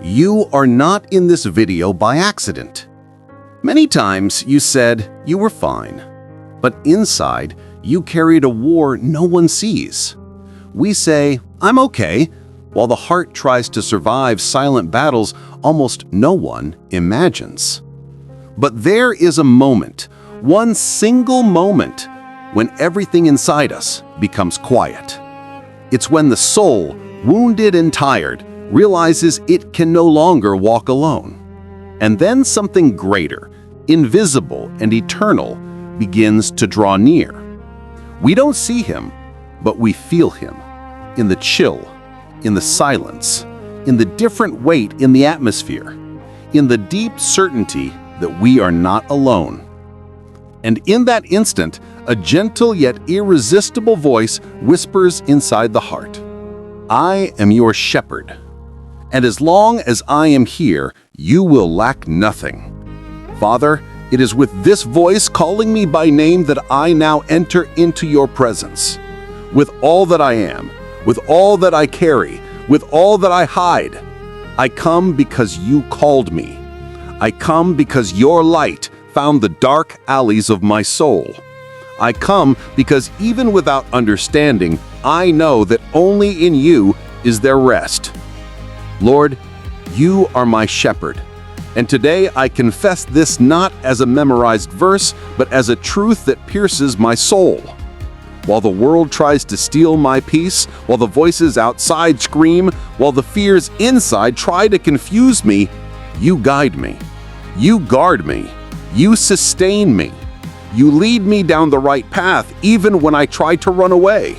You are not in this video by accident. Many times you said you were fine, but inside you carried a war no one sees. We say, "I'm okay," while the heart tries to survive silent battles almost no one imagines. But there is a moment, one single moment, when everything inside us becomes quiet. It's when the soul, wounded and tired, realizes it can no longer walk alone. And then something greater, invisible and eternal, begins to draw near. We don't see him, but we feel him, in the chill, in the silence, in the different weight in the atmosphere, in the deep certainty that we are not alone. And in that instant, a gentle yet irresistible voice whispers inside the heart, "I am your shepherd, and as long as I am here, you will lack nothing." Father, it is with this voice calling me by name that I now enter into your presence. With all that I am, with all that I carry, with all that I hide, I come because you called me. I come because your light found the dark alleys of my soul. I come because even without understanding, I know that only in you is there rest. Lord, you are my shepherd, and today I confess this not as a memorized verse, but as a truth that pierces my soul. While the world tries to steal my peace, while the voices outside scream, while the fears inside try to confuse me, you guide me. You guard me. You sustain me. You lead me down the right path even when I try to run away.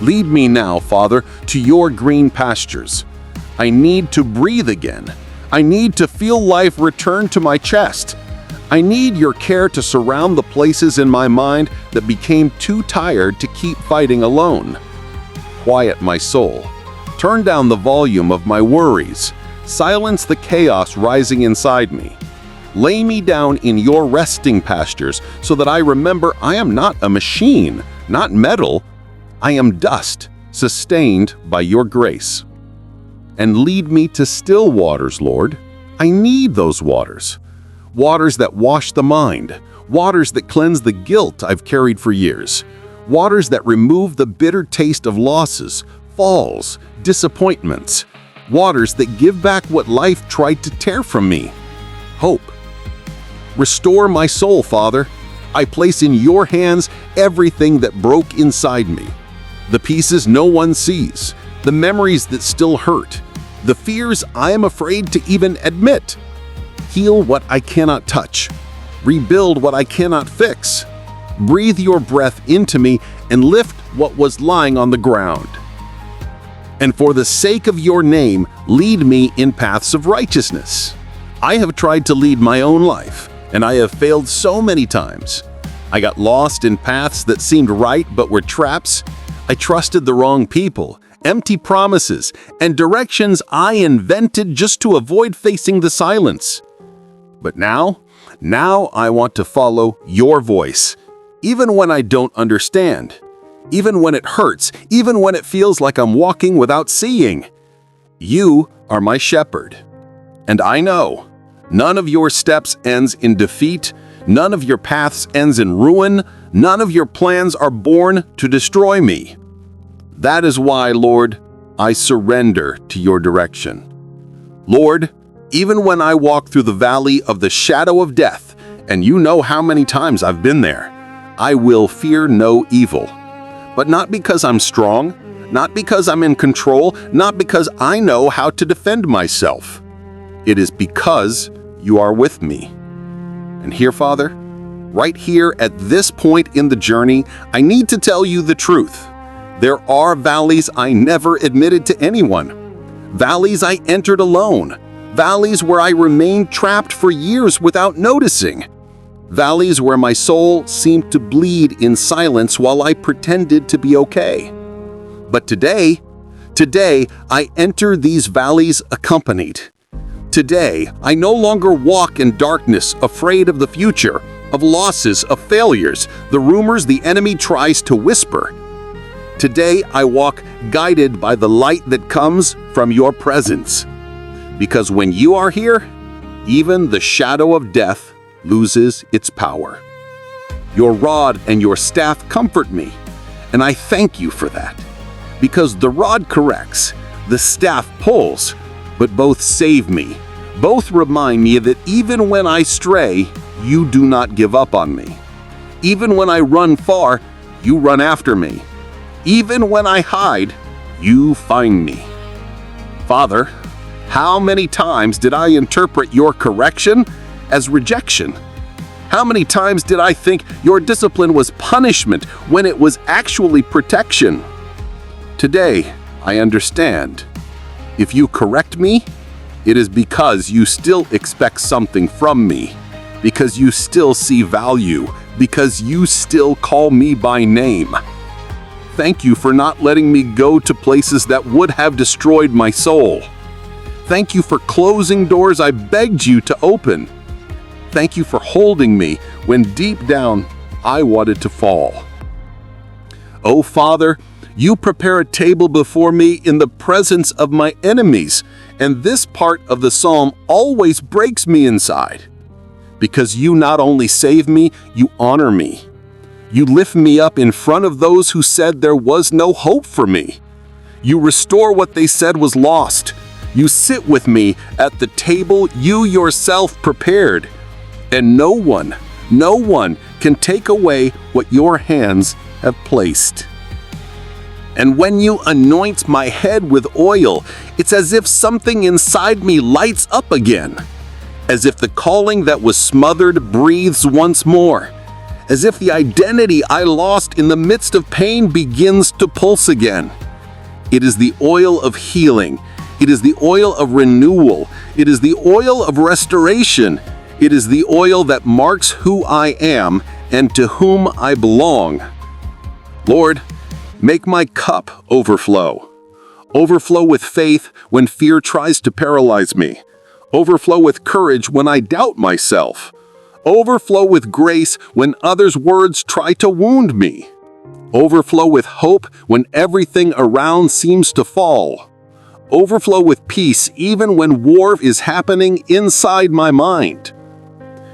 Lead me now, Father, to your green pastures. I need to breathe again. I need to feel life return to my chest. I need your care to surround the places in my mind that became too tired to keep fighting alone. Quiet my soul. Turn down the volume of my worries. Silence the chaos rising inside me. Lay me down in your resting pastures so that I remember I am not a machine, not metal. I am dust, sustained by your grace. And lead me to still waters, Lord. I need those waters. Waters that wash the mind. Waters that cleanse the guilt I've carried for years. Waters that remove the bitter taste of losses, falls, disappointments. Waters that give back what life tried to tear from me. Hope. Restore my soul, Father. I place in your hands everything that broke inside me. The pieces no one sees, the memories that still hurt, the fears I am afraid to even admit. Heal what I cannot touch. Rebuild what I cannot fix. Breathe your breath into me and lift what was lying on the ground. And for the sake of your name, lead me in paths of righteousness. I have tried to lead my own life, and I have failed so many times. I got lost in paths that seemed right but were traps. I trusted the wrong people, empty promises, and directions I invented just to avoid facing the silence. But now I want to follow your voice, even when I don't understand, even when it hurts, even when it feels like I'm walking without seeing. You are my shepherd, and I know none of your steps ends in defeat, none of your paths ends in ruin, none of your plans are born to destroy me. That is why, Lord, I surrender to your direction. Lord, even when I walk through the valley of the shadow of death, and you know how many times I've been there, I will fear no evil. But not because I'm strong, not because I'm in control, not because I know how to defend myself. It is because you are with me. And here, Father, right here at this point in the journey, I need to tell you the truth. There are valleys I never admitted to anyone. Valleys I entered alone. Valleys where I remained trapped for years without noticing. Valleys where my soul seemed to bleed in silence while I pretended to be okay. But today I enter these valleys accompanied. Today, I no longer walk in darkness, afraid of the future, of losses, of failures, the rumors the enemy tries to whisper. Today, I walk guided by the light that comes from your presence. Because when you are here, even the shadow of death loses its power. Your rod and your staff comfort me, and I thank you for that. Because the rod corrects, the staff pulls, but both save me. Both remind me that even when I stray, you do not give up on me. Even when I run far, you run after me. Even when I hide, you find me. Father, how many times did I interpret your correction as rejection? How many times did I think your discipline was punishment when it was actually protection? Today, I understand. If you correct me, it is because you still expect something from me, because you still see value, because you still call me by name. Thank you for not letting me go to places that would have destroyed my soul. Thank you for closing doors I begged you to open. Thank you for holding me when deep down I wanted to fall. Oh, Father, you prepare a table before me in the presence of my enemies, and this part of the psalm always breaks me inside. Because you not only save me, you honor me. You lift me up in front of those who said there was no hope for me. You restore what they said was lost. You sit with me at the table you yourself prepared. And no one can take away what your hands have placed. And when you anoint my head with oil, it's as if something inside me lights up again. As if the calling that was smothered breathes once more. As if the identity I lost in the midst of pain begins to pulse again. It is the oil of healing. It is the oil of renewal. It is the oil of restoration. It is the oil that marks who I am and to whom I belong. Lord, make my cup overflow. Overflow with faith when fear tries to paralyze me. Overflow with courage when I doubt myself. Overflow with grace when others' words try to wound me. Overflow with hope when everything around seems to fall. Overflow with peace even when war is happening inside my mind.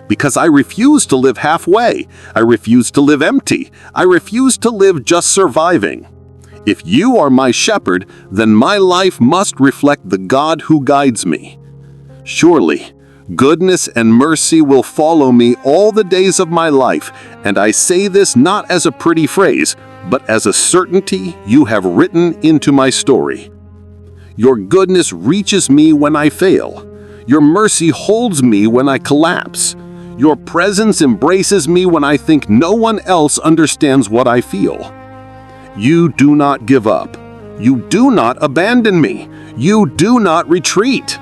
Because I refuse to live halfway. I refuse to live empty. I refuse to live just surviving. If you are my shepherd, then my life must reflect the God who guides me. Surely, goodness and mercy will follow me all the days of my life, and I say this not as a pretty phrase, but as a certainty you have written into my story. Your goodness reaches me when I fail. Your mercy holds me when I collapse. Your presence embraces me when I think no one else understands what I feel. You do not give up. You do not abandon me. You do not retreat.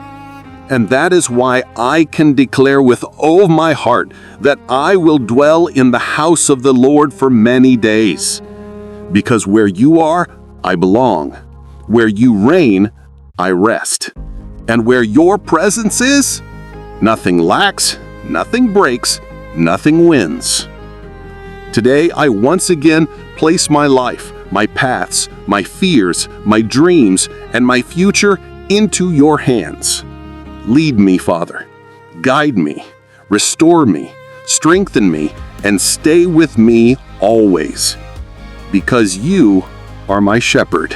And that is why I can declare with all my heart that I will dwell in the house of the Lord for many days. Because where you are, I belong. Where you reign, I rest. And where your presence is, nothing lacks, nothing breaks, nothing wins. Today, I once again place my life, my paths, my fears, my dreams, and my future into your hands. Lead me, Father. Guide me, restore me, strengthen me, and stay with me always. Because you are my shepherd.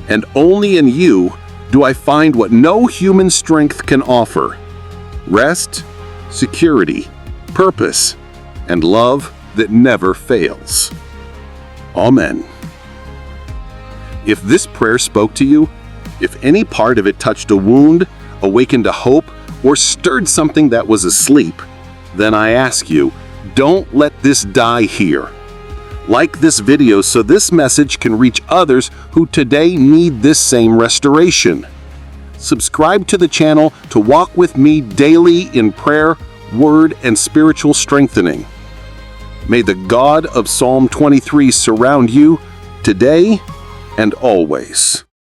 And only in you do I find what no human strength can offer: rest, security, purpose, and love that never fails. Amen. If this prayer spoke to you, if any part of it touched a wound, awakened a hope, or stirred something that was asleep, then I ask you, don't let this die here. Like this video so this message can reach others who today need this same restoration. Subscribe to the channel to walk with me daily in prayer, word, and spiritual strengthening. May the God of Psalm 23 surround you today and always.